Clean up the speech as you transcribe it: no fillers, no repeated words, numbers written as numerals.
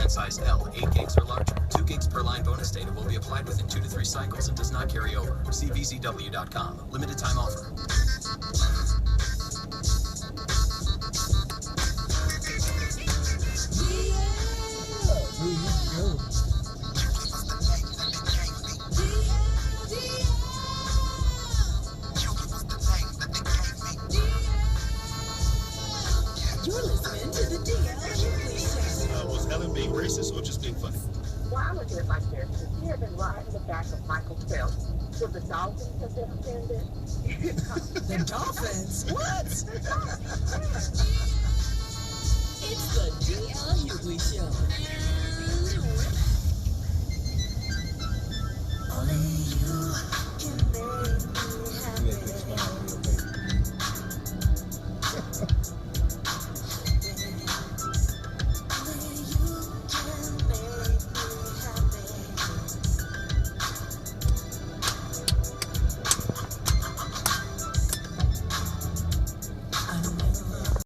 plan size L, 8 gigs or larger. 2 gigs per line bonus data will be applied within 2 to 3 cycles and does not carry over. See vzw.com. Limited time offer. You're listening to the DL. Was Helen being racist or just being funny? Well, I look at it like this. If he had been riding the back of Michael Phelps, would the Dolphins have been offended? The Dolphins? What? It's the DL Hughley Show. Only you.